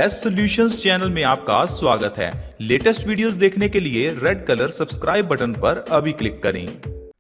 Best solutions channel में आपका स्वागत है। लेटेस्ट वीडियोस देखने के लिए रेड कलर सब्सक्राइब बटन पर अभी क्लिक करें।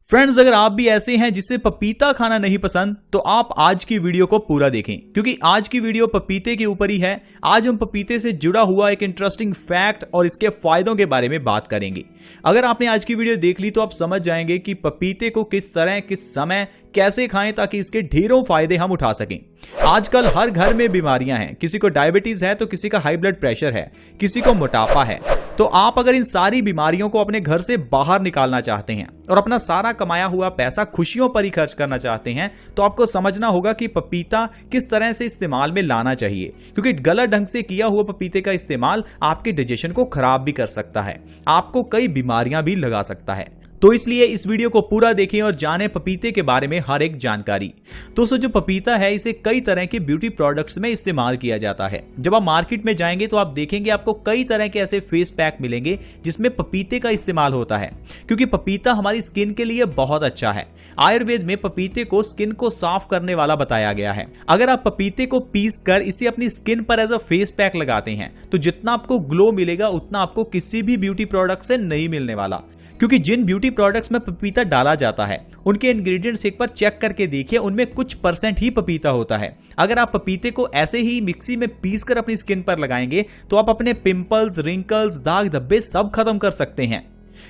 फ्रेंड्स, अगर आप भी ऐसे हैं जिसे पपीता खाना नहीं पसंद तो आप आज की वीडियो को पूरा देखें, क्योंकि आज की वीडियो पपीते के ऊपर ही है। आज हम पपीते से जुड़ा हुआ एक इंटरेस्टिंग फैक्ट और इसके फायदों के बारे में बात करेंगे। अगर आपने आज की वीडियो देख ली तो आप समझ जाएंगे कि पपीते को किस तरह, किस समय, कैसे खाएं ताकि इसके ढेरों फायदे हम उठा सकें। आजकल हर घर में बीमारियां हैं, किसी को डायबिटीज है तो किसी का हाई ब्लड प्रेशर है, किसी को मोटापा है। तो आप अगर इन सारी बीमारियों को अपने घर से बाहर निकालना चाहते हैं और अपना सारा कमाया हुआ पैसा खुशियों पर ही खर्च करना चाहते हैं तो आपको समझना होगा कि पपीता किस तरह से इस्तेमाल में लाना चाहिए, क्योंकि गलत ढंग से किया हुआ पपीते का इस्तेमाल आपके डाइजेशन को खराब भी कर सकता है, आपको कई बीमारियां भी लगा सकता है। तो इसलिए इस वीडियो को पूरा देखें और जानें पपीते के बारे में हर एक जानकारी। दोस्तों, जो पपीता है इसे कई तरह के ब्यूटी प्रोडक्ट्स में इस्तेमाल किया जाता है। जब आप मार्केट में जाएंगे तो आप देखेंगे आपको कई तरह के ऐसे फेस पैक मिलेंगे जिसमें पपीते का इस्तेमाल होता है, क्योंकि पपीता हमारी स्किन के लिए बहुत अच्छा है। आयुर्वेद में पपीते को स्किन को साफ करने वाला बताया गया है। अगर आप पपीते को पीस कर इसे अपनी स्किन पर एज अ फेस पैक लगाते हैं तो जितना आपको ग्लो मिलेगा उतना आपको किसी भी ब्यूटी प्रोडक्ट से नहीं मिलने वाला, क्योंकि जिन ब्यूटी प्रोडक्ट्स में पपीता डाला जाता है उनके इंग्रेडिएंट्स एक बार चेक करके देखिए, उनमें कुछ % ही पपीता होता है। अगर आप पपीते को ऐसे ही मिक्सी में पीस कर अपनी स्किन पर लगाएंगे तो आप अपने पिंपल्स, रिंकल्स, दाग धब्बे सब खत्म कर सकते हैं।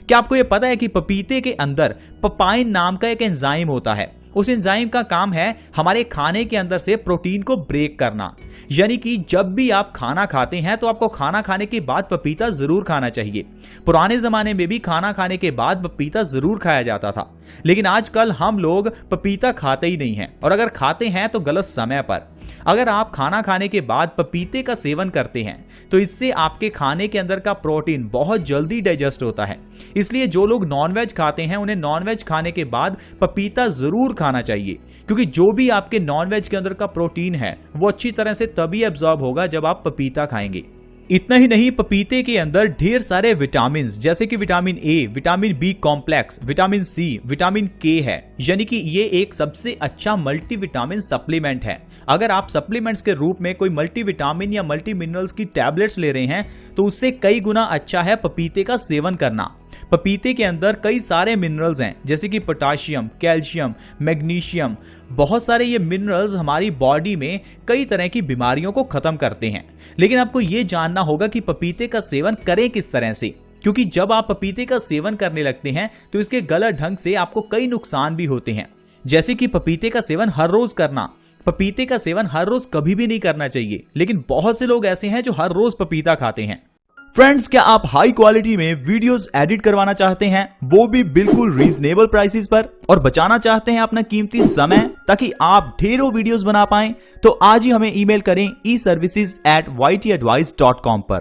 क्या आपको यह पता है कि पपीते के अंदर पपाइन नाम का एक एंजाइम होता है? उस एंजाइम का काम है हमारे खाने के अंदर से प्रोटीन को ब्रेक करना। यानी कि जब भी आप खाना खाते हैं तो आपको खाना खाने के बाद पपीता जरूर खाना चाहिए। पुराने जमाने में भी खाना खाने के बाद पपीता जरूर खाया जाता था, लेकिन आजकल हम लोग पपीता खाते ही नहीं हैं, और अगर खाते हैं तो गलत समय पर। अगर आप खाना खाने के बाद पपीते का सेवन करते हैं तो इससे आपके खाने के अंदर का प्रोटीन बहुत जल्दी डाइजेस्ट होता है। इसलिए जो लोग नॉनवेज खाते हैं उन्हें नॉनवेज खाने के बाद पपीता जरूर खाना चाहिए, क्योंकि जो भी आपके नॉनवेज के अंदर का प्रोटीन है वो अच्छी तरह से तभी एब्जॉर्ब होगा जब आप पपीता खाएंगे। इतना ही नहीं, पपीते के अंदर ढेर सारे विटामिन जैसे कि vitamin A, vitamin B complex, vitamin C, vitamin K है। यानी कि ये एक सबसे अच्छा मल्टीविटामिन सप्लीमेंट है। अगर आप सप्लीमेंट्स के रूप में कोई मल्टीविटामिन या मल्टी मिनरल्स की टैबलेट्स ले रहे हैं तो उससे कई गुना अच्छा है पपीते का सेवन करना। पपीते के अंदर कई सारे मिनरल्स हैं जैसे कि पोटाशियम, कैल्शियम, मैग्नीशियम। बहुत सारे ये मिनरल्स हमारी बॉडी में कई तरह की बीमारियों को खत्म करते हैं। लेकिन आपको ये जानना होगा कि पपीते का सेवन करें किस तरह से, क्योंकि जब आप पपीते का सेवन करने लगते हैं तो इसके गलत ढंग से आपको कई नुकसान भी होते हैं। जैसे कि पपीते का सेवन हर रोज करना। पपीते का सेवन हर रोज कभी भी नहीं करना चाहिए, लेकिन बहुत से लोग ऐसे हैं जो हर रोज पपीता खाते हैं। फ्रेंड्स, क्या आप हाई क्वालिटी में वीडियोस एडिट करवाना चाहते हैं, वो भी बिल्कुल रीजनेबल प्राइसेस पर, और बचाना चाहते हैं अपना कीमती समय ताकि आप ढेरों वीडियोस बना पाएं? तो आज ही हमें ईमेल करें eservices@ytadvice.com पर।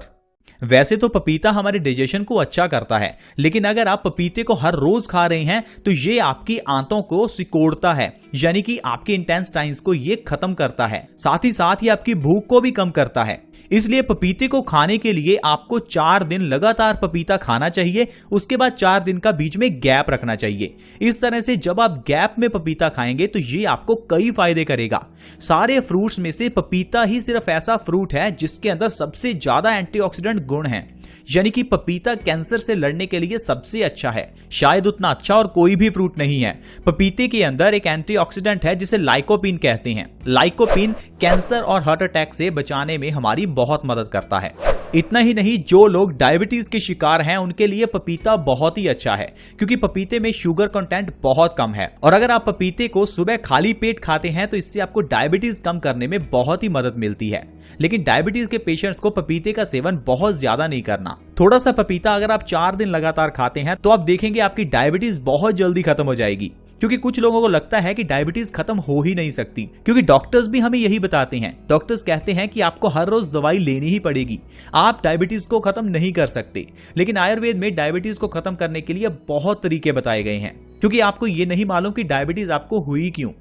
वैसे तो पपीता हमारे डाइजेशन को अच्छा करता है, लेकिन अगर आप पपीते को हर रोज खा रहे हैं तो ये आपकी आंतों को सिकोड़ता है, यानी कि आपके इंटेस्टाइन्स को ये खत्म करता है। साथ ही आपकी भूख को भी कम करता है। इसलिए पपीते को खाने के लिए आपको 4 दिन लगातार पपीता खाना चाहिए, उसके बाद 4 दिन का बीच में गैप रखना चाहिए। इस तरह से जब आप गैप में पपीता खाएंगे तो ये आपको कई फायदे करेगा। सारे फ्रूट्स में से पपीता ही सिर्फ ऐसा फ्रूट है जिसके अंदर सबसे ज्यादा एंटीऑक्सीडेंट गुण हैं, यानी कि पपीता कैंसर से लड़ने के लिए सबसे अच्छा है। शायद उतना अच्छा और कोई भी फ्रूट नहीं है। पपीते के अंदर एक एंटीऑक्सीडेंट है जिसे लाइकोपीन कहते हैं। लाइकोपीन कैंसर और हार्ट अटैक से बचाने में हमारी बहुत मदद करता है। इतना ही नहीं, जो लोग डायबिटीज के शिकार हैं उनके लिए पपीता बहुत ही अच्छा है, क्योंकि पपीते में शुगर कंटेंट बहुत कम है। और अगर आप पपीते को सुबह खाली पेट खाते हैं तो इससे आपको डायबिटीज कम करने में बहुत ही मदद मिलती है। लेकिन डायबिटीज के पेशेंट्स को पपीते का सेवन बहुत ज्यादा नहीं करना। थोड़ा सा पपीता अगर आप 4 दिन लगातार खाते हैं तो आप देखेंगे आपकी डायबिटीज बहुत जल्दी खत्म हो जाएगी, क्योंकि कुछ लोगों को लगता है कि डायबिटीज खत्म हो ही नहीं सकती, क्योंकि डॉक्टर्स भी हमें यही बताते हैं। डॉक्टर्स कहते हैं कि आपको हर रोज दवाई लेनी ही पड़ेगी, आप डायबिटीज को खत्म नहीं कर सकते। लेकिन आयुर्वेद में डायबिटीज को खत्म करने के लिए बहुत तरीके बताए गए हैं, क्योंकि आपको ये नहीं मालूम कि डायबिटीज आपको हुई क्यों।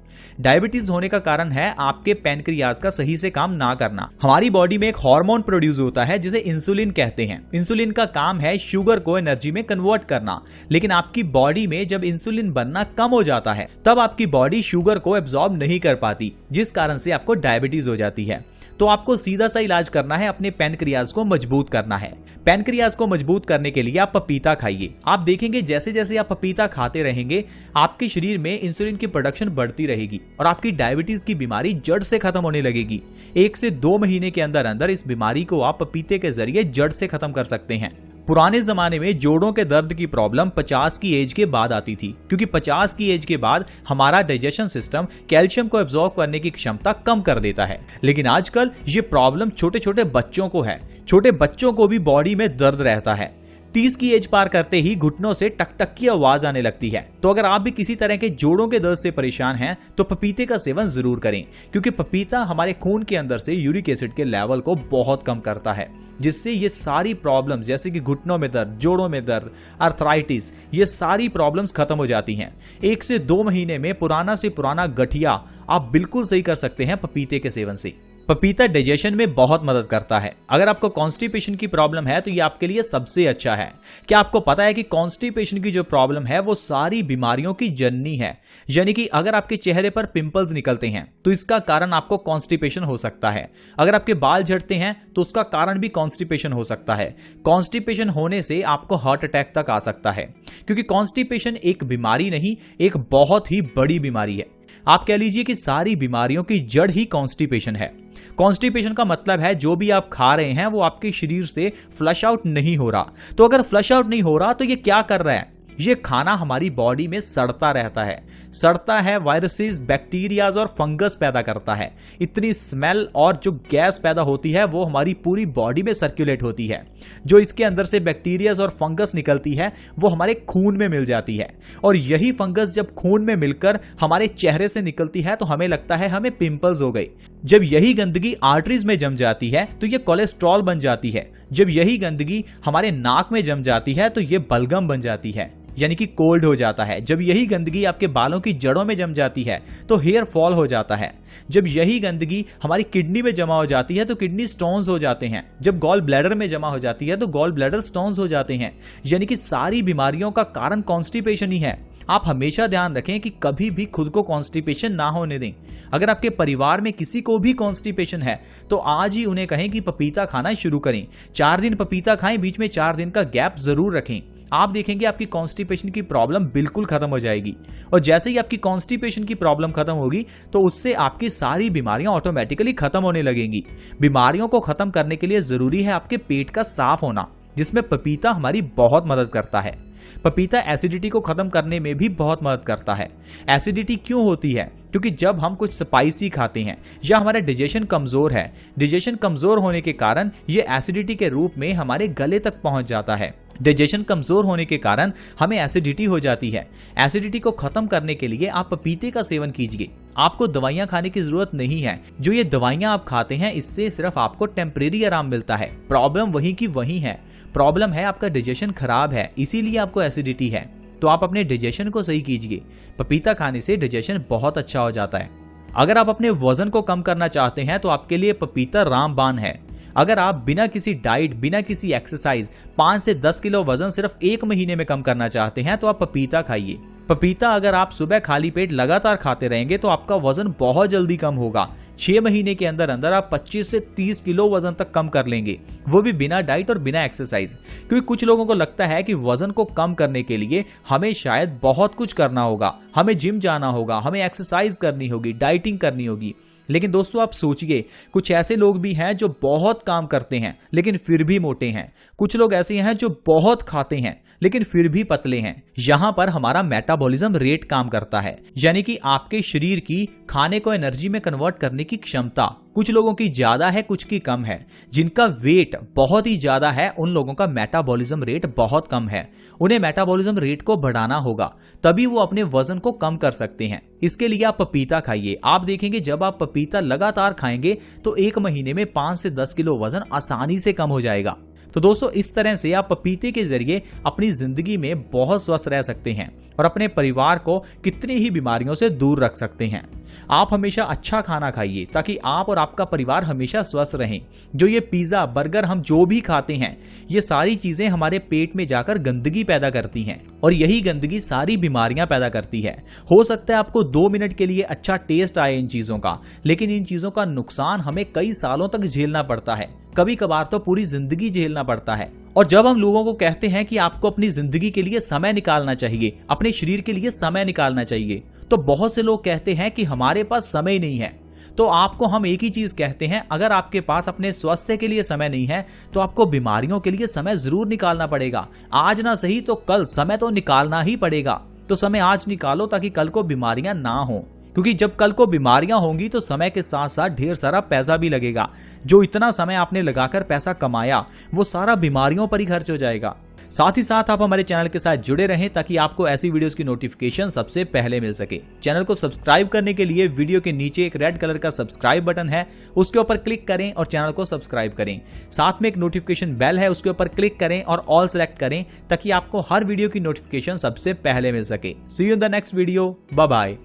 डायबिटीज होने का कारण है आपके पैनक्रियाज का सही से काम ना करना। हमारी बॉडी में एक हार्मोन प्रोड्यूस होता है जिसे इंसुलिन कहते हैं। इंसुलिन का काम है शुगर को एनर्जी में कन्वर्ट करना, लेकिन आपकी बॉडी में जब इंसुलिन बनना कम हो जाता है तब आपकी बॉडी शुगर को एब्जॉर्ब नहीं कर पाती, जिस कारण से आपको डायबिटीज हो जाती है। तो आपको सीधा सा इलाज करना है, अपने पैनक्रियाज को मजबूत करना है। पैनक्रियाज को मजबूत करने के लिए आप पपीता खाइए। आप देखेंगे जैसे जैसे आप पपीता खाते रहेंगे आपके शरीर में इंसुलिन की प्रोडक्शन बढ़ती रहेगी और आपकी डायबिटीज की बीमारी जड़ से खत्म होने लगेगी। 1 से 2 महीने के अंदर अंदर इस बीमारी को आप पपीते के जरिए जड़ से खत्म कर सकते हैं। पुराने जमाने में जोड़ों के दर्द की प्रॉब्लम 50 की एज के बाद आती थी, क्योंकि 50 की एज के बाद हमारा डाइजेशन सिस्टम कैल्शियम को एब्जॉर्ब करने की क्षमता कम कर देता है। लेकिन आजकल ये प्रॉब्लम छोटे छोटे बच्चों को है। छोटे बच्चों को भी बॉडी में दर्द रहता है। 30 की एज पार करते ही घुटनों से टक टक की आवाज आने लगती है। तो अगर आप भी किसी तरह के जोड़ों के दर्द से परेशान हैं तो पपीते का सेवन जरूर करें, क्योंकि पपीता हमारे खून के अंदर से यूरिक एसिड के लेवल को बहुत कम करता है, जिससे ये सारी प्रॉब्लम्स जैसे कि घुटनों में दर्द, जोड़ों में दर्द, आर्थराइटिस, ये सारी प्रॉब्लम्स खत्म हो जाती हैं। 1 से 2 महीने में पुराना से पुराना गठिया आप बिल्कुल सही कर सकते हैं पपीते के सेवन से। पपीता डाइजेशन में बहुत मदद करता है। अगर आपको कॉन्स्टिपेशन की प्रॉब्लम है तो ये आपके लिए सबसे अच्छा है। क्या आपको पता है कि कॉन्स्टिपेशन की जो प्रॉब्लम है वो सारी बीमारियों की जननी है। यानी कि अगर आपके चेहरे पर पिंपल्स निकलते हैं तो इसका कारण आपको कॉन्स्टिपेशन हो सकता है। अगर आपके बाल झड़ते हैं तो उसका कारण भी कॉन्स्टिपेशन हो सकता है। कॉन्स्टिपेशन होने से आपको हार्ट अटैक तक आ सकता है, क्योंकि कॉन्स्टिपेशन एक बीमारी नहीं, एक बहुत ही बड़ी बीमारी है। आप कह लीजिए कि सारी बीमारियों की जड़ ही कॉन्स्टिपेशन है। कॉन्स्टिपेशन का मतलब है जो भी आप खा रहे हैं वो आपके शरीर से फ्लश आउट नहीं हो रहा। तो अगर फ्लश आउट नहीं हो रहा तो ये क्या कर रहा है? ये खाना हमारी बॉडी में सड़ता रहता है, सड़ता है, वायरसेस, बैक्टीरियाज और फंगस पैदा करता है। इतनी स्मेल और जो गैस पैदा होती है वो हमारी पूरी बॉडी में सर्कुलेट होती है। जो इसके अंदर से बैक्टीरियाज और फंगस निकलती है वो हमारे खून में मिल जाती है, और यही फंगस जब खून में मिलकर हमारे चेहरे से निकलती है तो हमें लगता है हमें पिंपल्स हो गई। जब यही गंदगी आर्टरीज में जम जाती है तो ये कोलेस्ट्रॉल बन जाती है। जब यही गंदगी हमारे नाक में जम जाती है तो ये बलगम बन जाती है, यानी कि कोल्ड हो जाता है। जब यही गंदगी आपके बालों की जड़ों में जम जाती है तो हेयर फॉल हो जाता है। जब यही गंदगी हमारी किडनी में जमा हो जाती है तो किडनी स्टोन्स हो जाते हैं। जब गॉल ब्लैडर में जमा हो जाती है तो गॉल ब्लैडर स्टोन्स हो जाते हैं। यानी कि सारी बीमारियों का कारण कॉन्स्टिपेशन ही है। आप हमेशा ध्यान रखें कि कभी भी खुद को कॉन्स्टिपेशन ना होने दें। अगर आपके परिवार में किसी को भी कॉन्स्टिपेशन है तो आज ही उन्हें कहें कि पपीता खाना शुरू करें। 4 दिन पपीता खाएं, बीच में 4 दिन का गैप जरूर रखें। आप देखेंगे आपकी कॉन्स्टिपेशन की प्रॉब्लम बिल्कुल खत्म हो जाएगी, और जैसे ही आपकी कॉन्स्टिपेशन की प्रॉब्लम खत्म होगी तो उससे आपकी सारी बीमारियां ऑटोमेटिकली खत्म होने लगेंगी। बीमारियों को खत्म करने के लिए जरूरी है आपके पेट का साफ होना, जिसमें पपीता हमारी बहुत मदद करता है। पपीता एसिडिटी को खत्म करने में भी बहुत मदद करता है। एसिडिटी क्यों होती है? क्योंकि जब हम कुछ स्पाइसी खाते हैं या हमारा डाइजेशन कमजोर है, डाइजेशन कमजोर होने के कारण ये एसिडिटी के रूप में हमारे गले तक पहुंच जाता है। डाइजेशन कमजोर होने के कारण हमें एसिडिटी हो जाती है। एसिडिटी को खत्म करने के लिए आप पपीते का सेवन कीजिए। आपको दवाइयां खाने की जरूरत नहीं है। जो ये दवाइयां आप खाते हैं इससे सिर्फ आपको टेम्परेरी आराम मिलता है। प्रॉब्लम वहीं की वहीं है। प्रॉब्लम है आपका डाइजेशन खराब है, इसीलिए आपको एसिडिटी है। तो आप अपने डाइजेशन को सही कीजिए। पपीता खाने से डाइजेशन बहुत अच्छा हो जाता है। अगर आप अपने वजन को कम करना चाहते हैं तो आपके लिए पपीता रामबाण है। अगर आप बिना किसी डाइट, बिना किसी एक्सरसाइज 5 से 10 किलो वजन सिर्फ 1 महीने में कम करना चाहते हैं तो आप पपीता खाइए। पपीता अगर आप सुबह खाली पेट लगातार खाते रहेंगे तो आपका वजन बहुत जल्दी कम होगा। 6 महीने के अंदर अंदर आप 25 से 30 किलो वजन तक कम कर लेंगे, वो भी बिना डाइट और बिना एक्सरसाइज। क्योंकि कुछ लोगों को लगता है कि वजन को कम करने के लिए हमें शायद बहुत कुछ करना होगा, हमें जिम जाना होगा, हमें एक्सरसाइज करनी होगी, डाइटिंग करनी होगी। लेकिन दोस्तों आप सोचिए, कुछ ऐसे लोग भी हैं जो बहुत काम करते हैं लेकिन फिर भी मोटे हैं। कुछ लोग ऐसे हैं जो बहुत खाते हैं लेकिन फिर भी पतले हैं। यहाँ पर हमारा मेटाबॉलिज्म रेट काम करता है, यानी कि आपके शरीर की खाने को एनर्जी में कन्वर्ट करने की क्षमता। कुछ लोगों की ज्यादा है, कुछ की कम है। जिनका वेट बहुत ही ज्यादा है उन लोगों का मेटाबॉलिज्म रेट बहुत कम है। उन्हें मेटाबॉलिज्म रेट को बढ़ाना होगा, तभी वो अपने वजन को कम कर सकते हैं। इसके लिए आप पपीता खाइए। आप देखेंगे जब आप पपीता लगातार खाएंगे तो 1 महीने में 5 से 10 किलो वजन आसानी से कम हो जाएगा। तो दोस्तों इस तरह से आप पपीते के जरिए अपनी जिंदगी में बहुत स्वस्थ रह सकते हैं और अपने परिवार को कितनी ही बीमारियों से दूर रख सकते हैं। आप हमेशा अच्छा खाना खाइए ताकि आप और आपका परिवार हमेशा स्वस्थ रहें। जो ये पिज्जा बर्गर हम जो भी खाते हैं, ये सारी चीजें हमारे पेट में जाकर गंदगी पैदा करती हैं और यही गंदगी सारी बीमारियां पैदा करती है। हो सकता है आपको 2 मिनट के लिए अच्छा टेस्ट आए इन चीजों का, लेकिन इन चीजों का नुकसान हमें कई सालों तक झेलना पड़ता है, कभी कभार तो पूरी जिंदगी झेलना पड़ता है। और जब हम लोगों को कहते हैं कि आपको अपनी जिंदगी के लिए समय निकालना चाहिए, अपने शरीर के लिए समय निकालना चाहिए, तो बहुत से लोग कहते हैं कि हमारे पास समय नहीं है। तो आपको हम एक ही चीज कहते हैं, अगर आपके पास अपने स्वास्थ्य के लिए समय नहीं है तो आपको बीमारियों के लिए समय जरूर निकालना पड़ेगा। आज ना सही तो कल समय तो निकालना ही पड़ेगा। तो समय आज निकालो ताकि कल को बीमारियां ना हो, क्योंकि जब कल को बीमारियां होंगी तो समय के साथ साथ ढेर सारा पैसा भी लगेगा। जो इतना समय आपने लगाकर पैसा कमाया वो सारा बीमारियों पर ही खर्च हो जाएगा। साथ ही साथ आप हमारे चैनल के साथ जुड़े रहें ताकि आपको ऐसी वीडियोस की नोटिफिकेशन सबसे पहले मिल सके। चैनल को सब्सक्राइब करने के लिए वीडियो के नीचे एक रेड कलर का सब्सक्राइब बटन है, उसके ऊपर क्लिक करें और चैनल को सब्सक्राइब करें। साथ में एक नोटिफिकेशन बेल है, उसके ऊपर क्लिक करें और ऑल सेलेक्ट करें ताकि आपको हर वीडियो की नोटिफिकेशन सबसे पहले मिल सके। See you in the next video, bye bye.